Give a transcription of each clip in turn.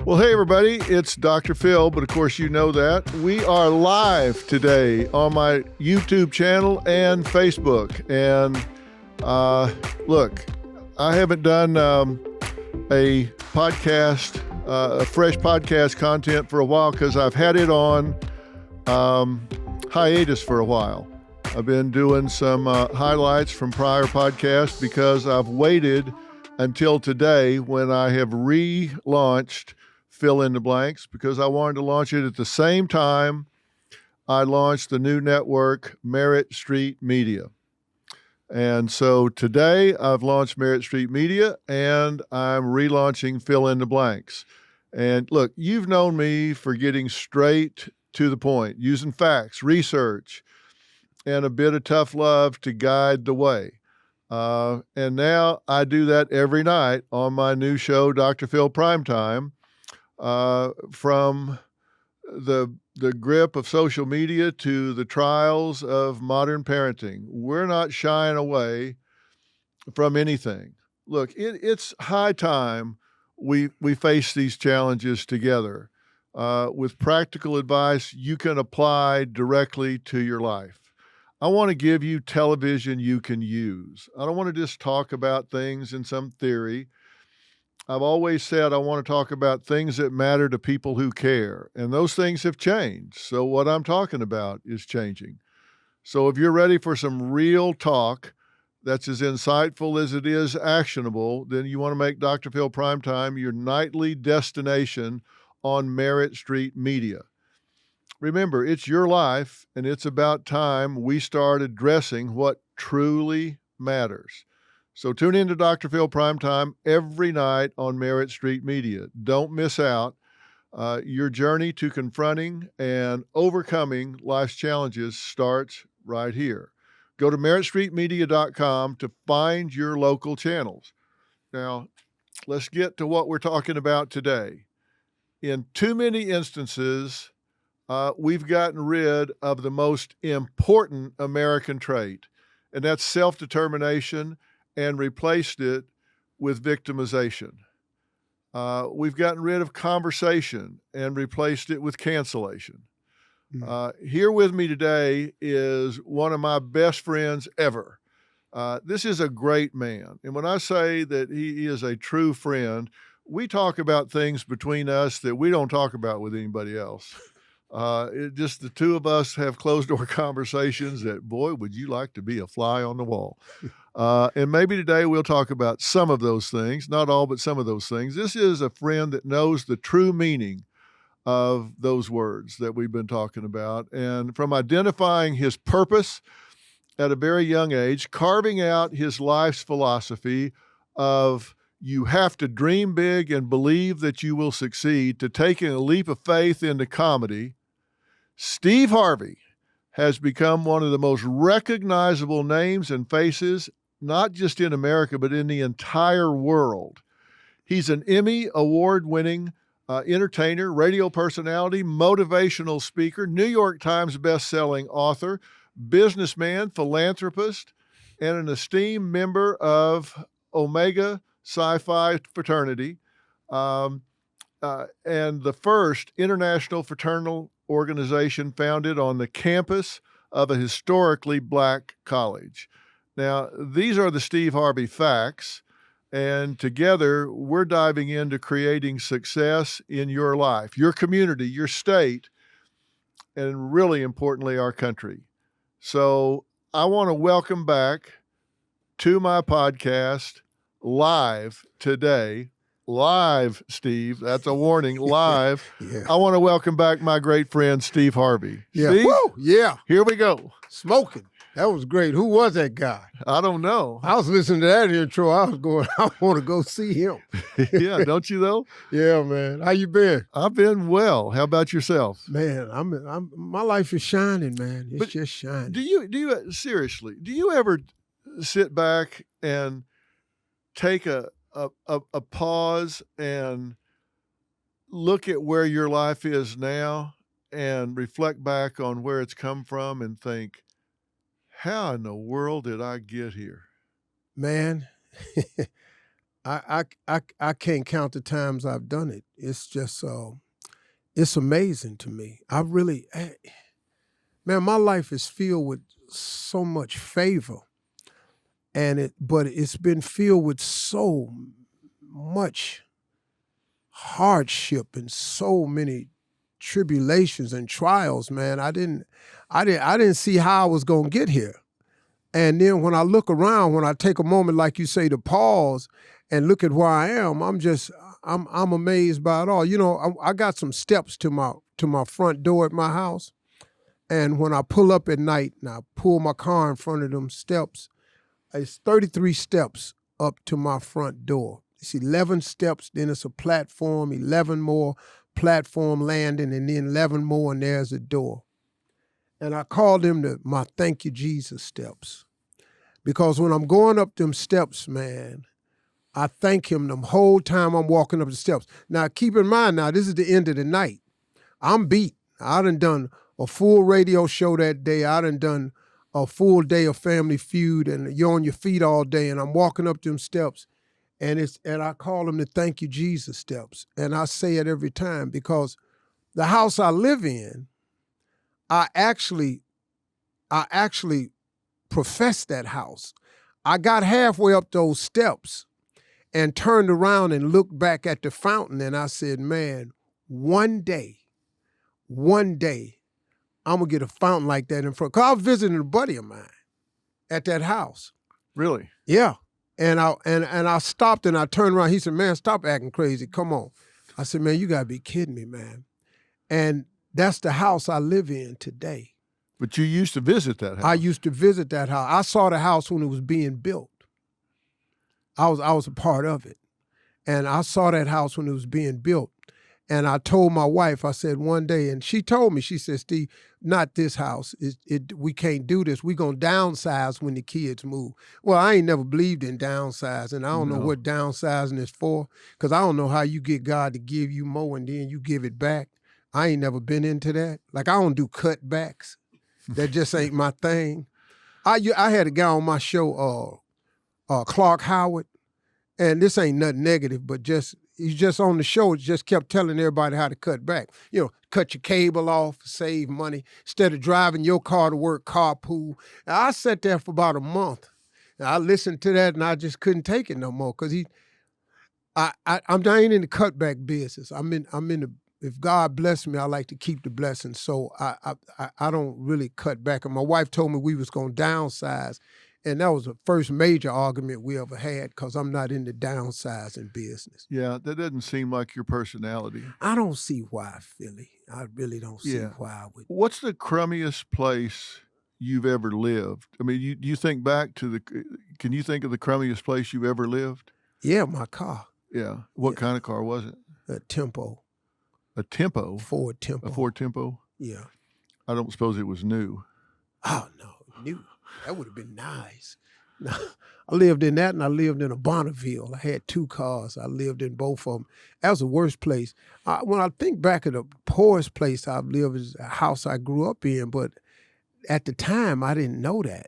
Well, hey, everybody, it's Dr. Phil, but of course you know that. We are live today on my YouTube channel and Facebook. And look, I haven't done a podcast, a fresh podcast content for a while because I've had it on hiatus for a while. I've been doing some highlights from prior podcasts because I've waited until today when I have relaunched Fill in the Blanks, because I wanted to launch it at the same time I launched the new network, Merit Street Media. And so today I've launched Merit Street Media and I'm relaunching Fill in the Blanks. And look, you've known me for getting straight to the point, using facts, research, and a bit of tough love to guide the way. And now I do that every night on my new show, DrPhil Primetime. From the grip of social media to the trials of modern parenting. We're not shying away from anything. Look, it's high time we face these challenges together with practical advice you can apply directly to your life. I want to give you television you can use. I don't want to just talk about things in some theory. I've always said I want to talk about things that matter to people who care, and those things have changed. So what I'm talking about is changing. So if you're ready for some real talk that's as insightful as it is actionable, then you want to make Dr. Phil Primetime your nightly destination on Merit Street Media. Remember, it's your life, and it's about time we start addressing what truly matters. So tune in to Dr. Phil Primetime every night on Merit Street Media. Don't miss out. Your journey to confronting and overcoming life's challenges starts right here. Go to meritstreetmedia.com to find your local channels. Now, let's get to what we're talking about today. In too many instances, we've gotten rid of the most important American trait, and that's self-determination, and replaced it with victimization. We've gotten rid of conversation and replaced it with cancellation. Here with me today is one of my best friends ever. This is a great man. And when I say that he is a true friend, we talk about things between us that we don't talk about with anybody else. Just the two of us have closed-door conversations that, boy, would you like to be a fly on the wall. And maybe today we'll talk about some of those things, not all, but some of those things. This is a friend that knows the true meaning of those words that we've been talking about. And from identifying his purpose at a very young age, carving out his life's philosophy of you have to dream big and believe that you will succeed, to taking a leap of faith into comedy, Steve Harvey has become one of the most recognizable names and faces, not just in America, but in the entire world. He's an Emmy award-winning entertainer, radio personality, motivational speaker, New York Times best-selling author, businessman, philanthropist, and an esteemed member of Omega Psi fraternity, and the first international fraternal organization founded on the campus of a historically black college. Now, these are the Steve Harvey facts, and together we're diving into creating success in your life, your community, your state, and really importantly, our country. So I want to welcome back to my podcast live today. Live, Steve. That's a warning. Live. Yeah. I want to welcome back my great friend, Steve Harvey. Yeah. Steve, Woo! Yeah. here we go. Smoking. That was great. Who was that guy? I don't know. I was listening to that intro. I was going, I want to go see him. Yeah, don't you though? Yeah, man. How you been? I've been well. How about yourself? Man, my life is shining, man. It's just shining. Do you seriously, do you ever sit back and take a pause and look at where your life is now and reflect back on where it's come from and think, how in the world did I get here? Man, I can't count the times I've done it. It's just it's amazing to me. Man, my life is filled with so much favor, but it's been filled with so much hardship and so many tribulations and trials, man. I didn't see how I was gonna get here. And then when I look around, when I take a moment, like you say, to pause and look at where I am, I'm amazed by it all. You know, I got some steps to my front door at my house. And when I pull up at night and I pull my car in front of them steps, it's 33 steps up to my front door. It's 11 steps, then it's a platform, 11 more platform landing, and then 11 more, and there's a door. And I call them my thank you, Jesus steps. Because when I'm going up them steps, man, I thank him the whole time I'm walking up the steps. Now, keep in mind now, this is the end of the night. I'm beat. I done a full radio show that day. I done a full day of Family Feud, and you're on your feet all day, and I'm walking up them steps, and I call them the thank you, Jesus steps. And I say it every time because the house I live in, I actually profess that house. I got halfway up those steps and turned around and looked back at the fountain, and I said, man, one day, I'm going to get a fountain like that in front. Because I was visiting a buddy of mine at that house. Really? Yeah. And I stopped and I turned around. He said, man, stop acting crazy. Come on. I said, man, you got to be kidding me, man. And that's the house I live in today. But you used to visit that house. I used to visit that house. I saw the house when it was being built. I was a part of it. And I saw that house when it was being built. And I told my wife, I said one day, and she told me, she said, Steve, not this house. We can't do this. We're going to downsize when the kids move. Well, I ain't never believed in downsizing. I don't know what downsizing is for, because I don't know how you get God to give you more and then you give it back. I ain't never been into that. Like, I don't do cutbacks. That just ain't my thing. I had a guy on my show, Clark Howard, and this ain't nothing negative, but he's just on the show, just kept telling everybody how to cut back. You know, cut your cable off, save money. Instead of driving your car to work, carpool. And I sat there for about a month. And I listened to that and I just couldn't take it no more because I ain't in the cutback business. I'm in the, if God bless me, I like to keep the blessing. So I don't really cut back. And my wife told me we was going to downsize. And that was the first major argument we ever had because I'm not in the downsizing business. Yeah, that doesn't seem like your personality. I don't see why, Philly. I really don't see why I would. What's the crummiest place you've ever lived? I mean, you think back to can you think of the crummiest place you ever lived? Yeah, my car. Yeah. What kind of car was it? A Tempo. A Tempo? Ford Tempo. A Ford Tempo? Yeah. I don't suppose it was new. Oh, no, new. That would have been nice. I lived in that and I lived in a Bonneville. I had 2 cars. I lived in both of them. That was the worst place. When I think back of the poorest place I've lived is a house I grew up in, but at the time I didn't know that.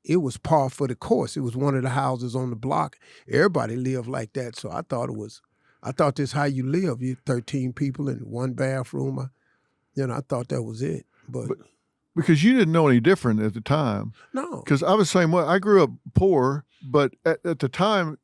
It was par for the course. It was one of the houses on the block. Everybody lived like that, so I thought this is how you live. You 13 people in 1 bathroom. I thought that was it. But because you didn't know any different at the time. No. Because I was the same way. I grew up poor, but at the time,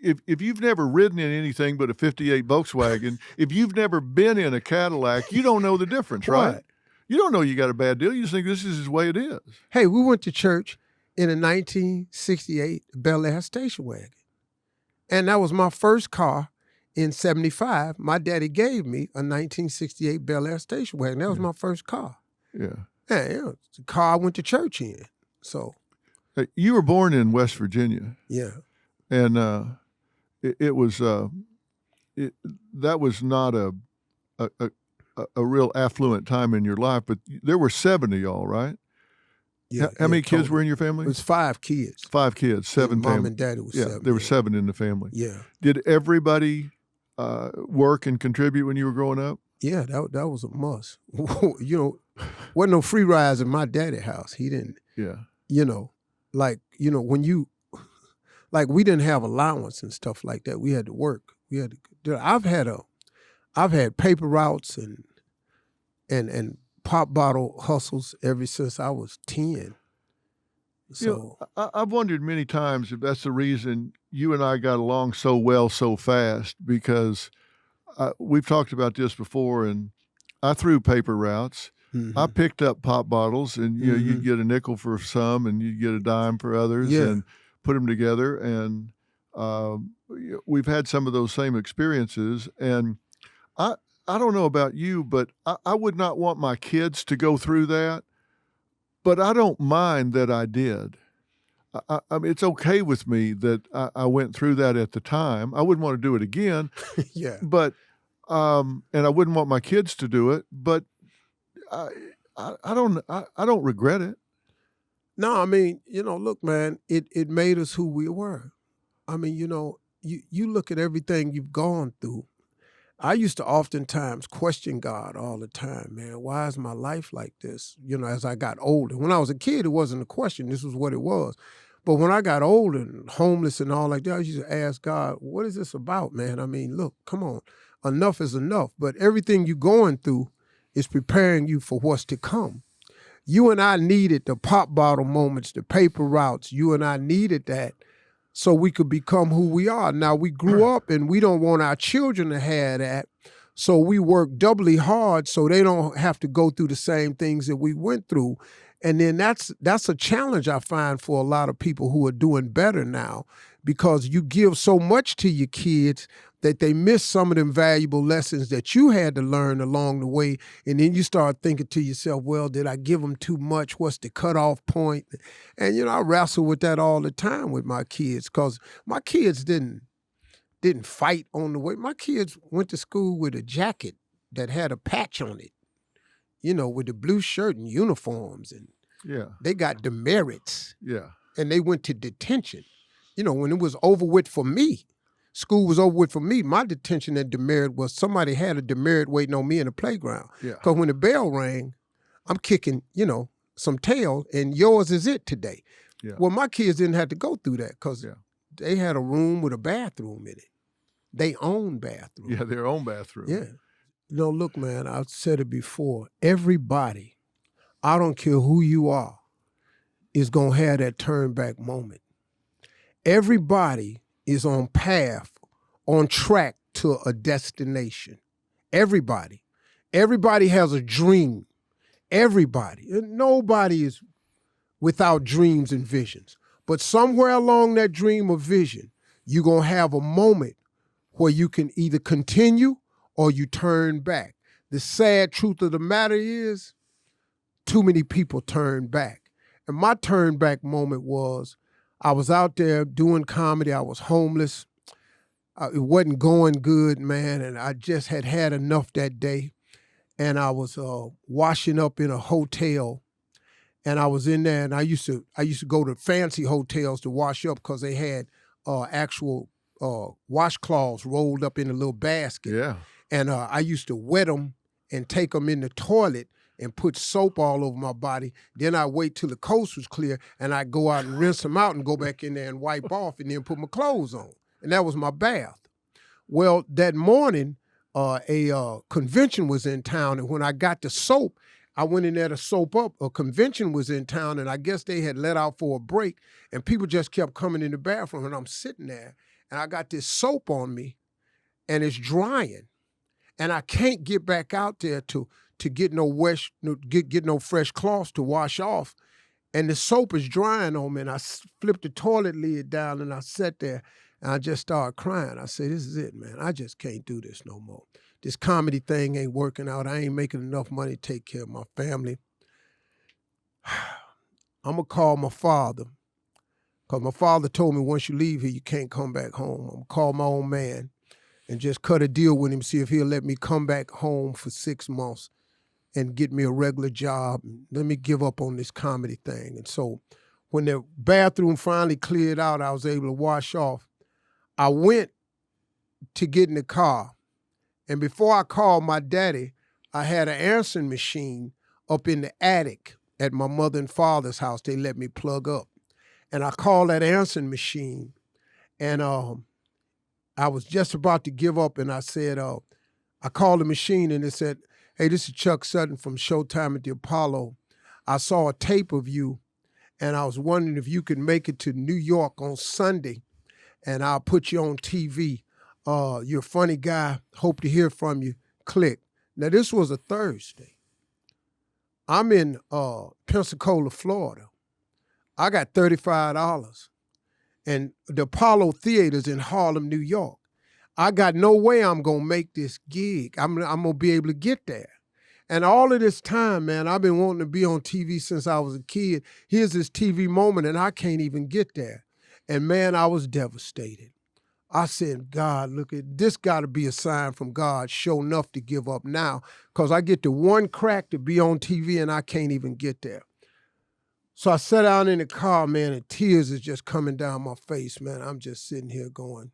if you've never ridden in anything but a 58 Volkswagen, if you've never been in a Cadillac, you don't know the difference, right? You don't know you got a bad deal. You just think this is the way it is. Hey, we went to church in a 1968 Bel Air station wagon. And that was my first car in 75. My daddy gave me a 1968 Bel Air station wagon. That was my first car. Yeah. Yeah, it's the car I went to church in. So, you were born in West Virginia. Yeah, and it was that was not a real affluent time in your life. But there were 7 of y'all, right? Yeah. How many kids were in your family? It was 5 kids. 5 kids, 7 Mom families. and Daddy was 7. There were 7 in the family. Yeah. Did everybody work and contribute when you were growing up? Yeah, that was a must. Wasn't no free rides in my daddy's house. He didn't. Yeah. When you, like we didn't have allowance and stuff like that. We had to work. We had to. I've had paper routes and pop bottle hustles ever since I was 10. So I've wondered many times if that's the reason you and I got along so well so fast, because we've talked about this before, and I threw paper routes. I picked up pop bottles, and you'd get a nickel for some, and you'd get a dime for others, and put them together. And we've had some of those same experiences. And I don't know about you, but I would not want my kids to go through that. But I don't mind that I did. I mean, it's okay with me that I went through that at the time. I wouldn't want to do it again. Yeah. But and I wouldn't want my kids to do it. But I don't regret it. No, I mean, look, man, it made us who we were. I mean, you look at everything you've gone through. I used to oftentimes question God all the time, man. Why is my life like this? As I got older. When I was a kid, it wasn't a question. This was what it was. But when I got older and homeless and all like that, I used to ask God, what is this about, man? I mean, look, come on. Enough is enough. But everything you're going through is preparing you for what's to come. You and I needed the pop bottle moments, the paper routes. You and I needed that so we could become who we are. Now, we grew up and we don't want our children to have that, so we work doubly hard so they don't have to go through the same things that we went through. And then that's a challenge I find for a lot of people who are doing better now, because you give so much to your kids that they miss some of them valuable lessons that you had to learn along the way. And then you start thinking to yourself, well, did I give them too much? What's the cutoff point? And, I wrestle with that all the time with my kids, because my kids didn't fight on the way. My kids went to school with a jacket that had a patch on it, with the blue shirt and uniforms. And they got demerits. Yeah. And they went to detention. When it was over with for me, school was over with for me, my detention and demerit was somebody had a demerit waiting on me in the playground. Yeah. Because when the bell rang, I'm kicking, some tail, and yours is it today. Yeah. Well, my kids didn't have to go through that because they had a room with a bathroom in it. They own bathroom. Yeah, their own bathroom. Yeah. Look, man, I've said it before. Everybody, I don't care who you are, is going to have that turn back moment. Everybody is on track to a destination. Everybody. Everybody has a dream. Everybody. And nobody is without dreams and visions. But somewhere along that dream or vision, you're going to have a moment where you can either continue or you turn back. The sad truth of the matter is, too many people turn back. And my turn back moment was, I was out there doing comedy. I was homeless. It wasn't going good, man, and I just had enough that day. And I was washing up in a hotel, and I was in there, and I used to go to fancy hotels to wash up because they had actual washcloths rolled up in a little basket. Yeah. And I used to wet them and take them in the toilet and put soap all over my body. Then I wait till the coast was clear, and I go out and rinse them out and go back in there and wipe off and then put my clothes on. And that was my bath. Well, that morning, a convention was in town, and when I got the soap, I went in there to soap up. A convention was in town, and I guess they had let out for a break, and people just kept coming in the bathroom, and I'm sitting there, and I got this soap on me, and it's drying, and I can't get back out there to get no fresh cloths to wash off, and the soap is drying on me, and I flipped the toilet lid down, and I sat there, and I just started crying. I said, this is it, man. I just can't do this no more. This comedy thing ain't working out. I ain't making enough money to take care of my family. I'm going to call my father, because my father told me once you leave here, you can't come back home. I'm going to call my old man and just cut a deal with him, see if he'll let me come back home for 6 months and get me a regular job. Let me give up on this comedy thing. And so when the bathroom finally cleared out, I was able to wash off. I went to get in the car. And before I called my daddy, I had an answering machine up in the attic at my mother and father's house. They let me plug up. And I called that answering machine, And I was just about to give up, and I said, I called the machine, and it said, hey, this is Chuck Sutton from Showtime at the Apollo. I saw a tape of you, and I was wondering if you could make it to New York on Sunday, and I'll put you on TV. You're a funny guy. Hope to hear from you. Click. Now, this was a Thursday. I'm in Pensacola, Florida. I got $35. And the Apollo Theater's in Harlem, New York. I got no way I'm going to make this gig. I'm going to be able to get there. And all of this time, man, I've been wanting to be on TV since I was a kid. Here's this TV moment, and I can't even get there. And, man, I was devastated. I said, God, look, this got to be a sign from God, sure enough to give up now, because I get the one crack to be on TV, and I can't even get there. So I sat down in the car, man, and tears is just coming down my face, man. I'm just sitting here going,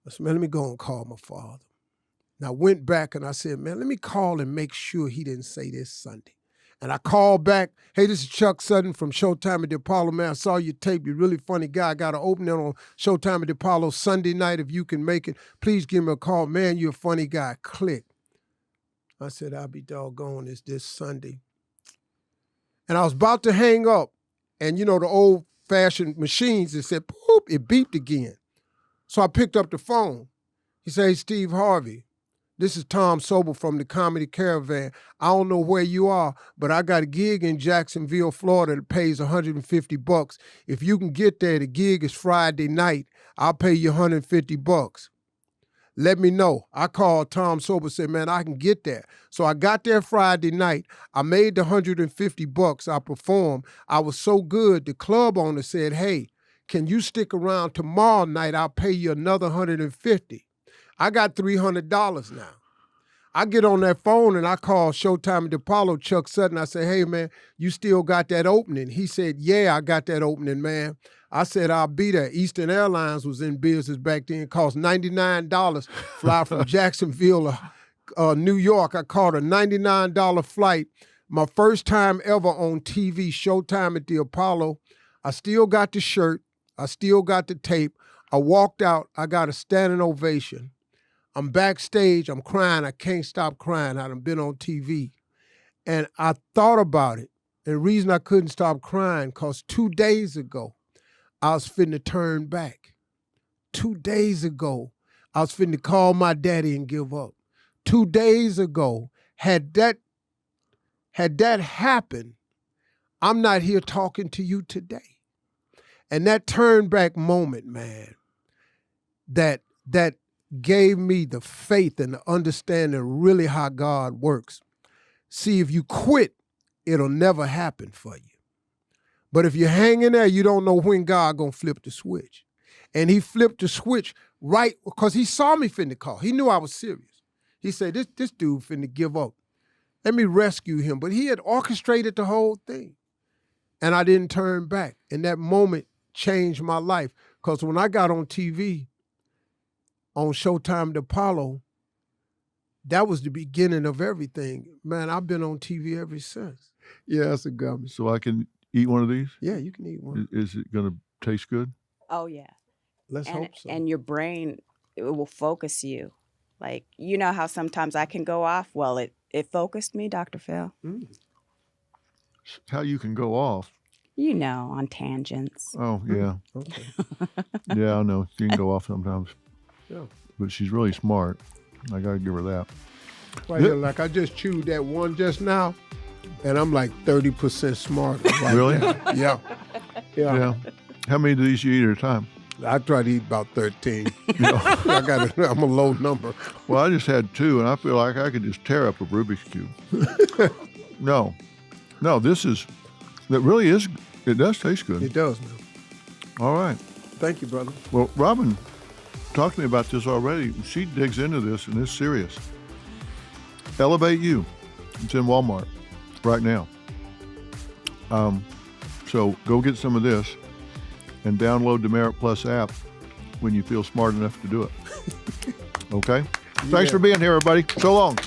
I said, man, let me go and call my father. And I went back and I said, man, let me call and make sure he didn't say this Sunday. And I called back, hey, this is Chuck Sutton from Showtime at the Apollo, man. I saw your tape. You're a really funny guy. I got an opening on Showtime at the Apollo Sunday night. If you can make it, please give me a call. Man, you're a funny guy. Click. I said, I'll be doggone, it's this Sunday. And I was about to hang up, and you know the old-fashioned machines, it said, boop, it beeped again. So I picked up the phone. He said, hey, Steve Harvey, this is Tom Sobel from the Comedy Caravan. I don't know where you are, but I got a gig in Jacksonville, Florida that pays $150. If you can get there, the gig is Friday night. I'll pay you $150. Let me know. I called Tom Sobel, said, man, I can get there. So I got there Friday night. I made the $150. I performed. I was so good, the club owner said, hey, can you stick around tomorrow night? I'll pay you another $150. I got $300 now. I get on that phone and I call Showtime at the Apollo, Chuck Sutton. I say, hey, man, you still got that opening? He said, yeah, I got that opening, man. I said, I'll be there. Eastern Airlines was in business back then. It cost $99 fly from Jacksonville to New York. I caught a $99 flight. My first time ever on TV, Showtime at the Apollo. I still got the shirt. I still got the tape. I walked out. I got a standing ovation. I'm backstage. I'm crying. I can't stop crying. I done been on TV. And I thought about it. And the reason I couldn't stop crying, because 2 days ago, I was finna turn back. 2 days ago, I was finna call my daddy and give up. 2 days ago, had that happened, I'm not here talking to you today. And that turn back moment, man, that gave me the faith and the understanding really how God works. See, if you quit, it'll never happen for you. But if you're hanging there, you don't know when God gonna flip the switch. And he flipped the switch right, because he saw me finna call. He knew I was serious. He said, this dude finna give up. Let me rescue him. But he had orchestrated the whole thing. And I didn't turn back. And that moment changed my life. Because when I got on TV, on Showtime at the Apollo, that was the beginning of everything. Man, I've been on TV ever since. Yeah, that's a gummy. So I can eat one of these? Yeah, you can eat one. Is it going to taste good? Oh, yeah. Let's hope so. And your brain, it will focus you. Like, you know how sometimes I can go off? Well, it focused me, Dr. Phil. Mm. How you can go off? You know, on tangents. Oh, yeah. Okay. Yeah, I know. She can go off sometimes. Yeah. But she's really smart. I got to give her that. Right here, like I just chewed that one just now, and I'm like 30% smarter. Right Really? now. Yeah. How many do these you eat at a time? I try to eat about 13. You know? I'm a low number. Well, I just had 2, and I feel like I could just tear up a Rubik's Cube. No, that really is, it does taste good. It does, man. All right. Thank you, brother. Well, Robin talked to me about this already. She digs into this, and it's serious. Elevate You. It's in Walmart right now. So go get some of this and download the Merit Plus app when you feel smart enough to do it. Okay? Thanks for being here, everybody. So long.